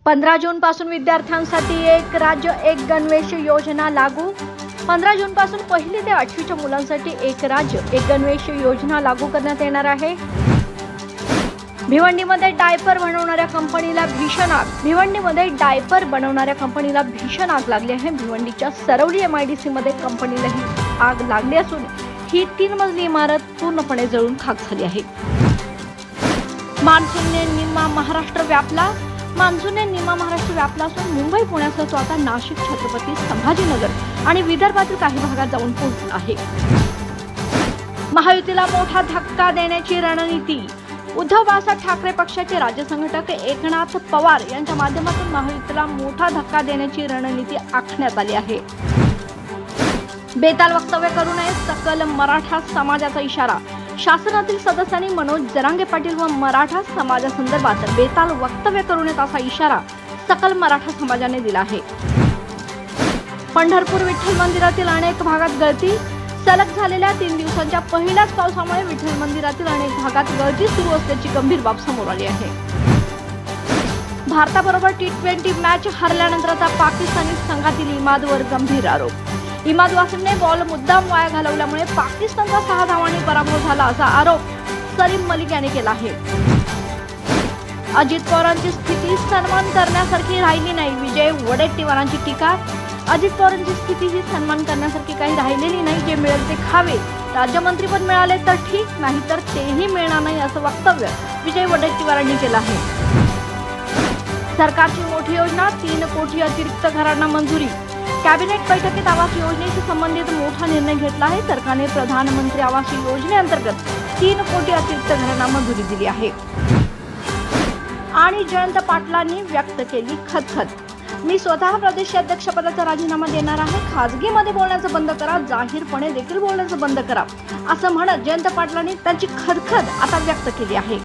15 जून पासून विद्यार्थ्यांसाठी एक राज्य एक गणवेश योजना लागू। 15 जून पासून पहिली ते 8वीच्या मुलांसाठी एक राज्य एक गणवेश योजना लागू करण्यात येणार आहे। भिवंडीमध्ये डायपर बनवणाऱ्या कंपनीला भीषण आग। भिवंडीमध्ये डायपर बनवणाऱ्या कंपनीला भीषण आग लागली आहे। भिवंडीच्या सरवली MIDC मध्ये कंपनीला ही आग लागली असून ही 3 मजली इमारत पूर्णपणे जळून खाक झाली आहे। मान्सूनने निम्मा महाराष्ट्र व्यापला। मान्सूनने निम्मा महाराष्ट्र व्यापला असून मुंबई पुण्यासह तो आता नाशिक, छत्रपती संभाजीनगर आणि विदर्भातील काही भागात जाऊन पोहोचला आहे। महायुतीला मोठा धक्का देण्याची रणनीती। उद्धव बाळासाहेब ठाकरे पक्षाचे राज्य संघटक एकनाथ पवार यांच्या माध्यमातून महायुतीला मोठा धक्का देण्याची रणनीती आखण्यात आली आहे। बेताल वक्तव्य करू नये, सकल मराठा समाजाचा इशारा। शासनातील सदस्यांनी मनोज जरांगे पाटील व मराठा समाजासंदर्भात बेताल वक्तव्य करू नयेत असा इशारा सकल मराठा समाजाने दिला आहे। पंढरपूर विठ्ठल मंदिरातील अनेक भागात गळती। सलग झालेल्या 3 दिवसांच्या पहिल्याच पावसामुळे विठ्ठल मंदिरातील अनेक भागात गळती सुरू असल्याची गंभीर बाब समोर आली आहे। भारताबरोबर T20 मॅच हरल्यानंतर आता पाकिस्तानी संघातील इमादवर गंभीर आरोप। इमाद वासिमने बॉल मुद्दाम वाया घालवल्यामुळे पाकिस्तानचा 6 धावांनी पराभव झाला असा आरोप सलीम मलिक यांनी केला आहे। अजित पवारांची स्थिती सन्मान करण्यासारखी राहिली नाही, विजय वडेट्टीवारांची टीका। अजित पवारांची स्थिती ही सन्मान करण्यासारखी काही राहिलेली नाही, जे मिळेल ते खावे। राज्यमंत्रीपद मिळाले तर ठीक, नाही तर तेही मिळणार नाही असं वक्तव्य विजय वडेट्टीवारांनी केलं आहे। सरकारची मोठी योजना, 3 कोटी अतिरिक्त घरांना मंजुरी। कॅबिनेट बैठकीत आवास योजनेशी संबंधित मोठा निर्णय घेतला आहे। सरकारने प्रधानमंत्री आवास योजनेअंतर्गत 3 कोटी अतिरिक्त घरांना मंजुरी दिली आहे। आणि जयंत पाटलांनी व्यक्त केली खदखद। मी स्वतः प्रदेशाध्यक्षपदाचा राजीनामा देणार आहे। खाजगीमध्ये बोलण्याचं बंद करा, जाहीरपणे देखील बोलण्याचं बंद करा असं म्हणत जयंत पाटलांनी त्यांची खदखद आता व्यक्त केली आहे।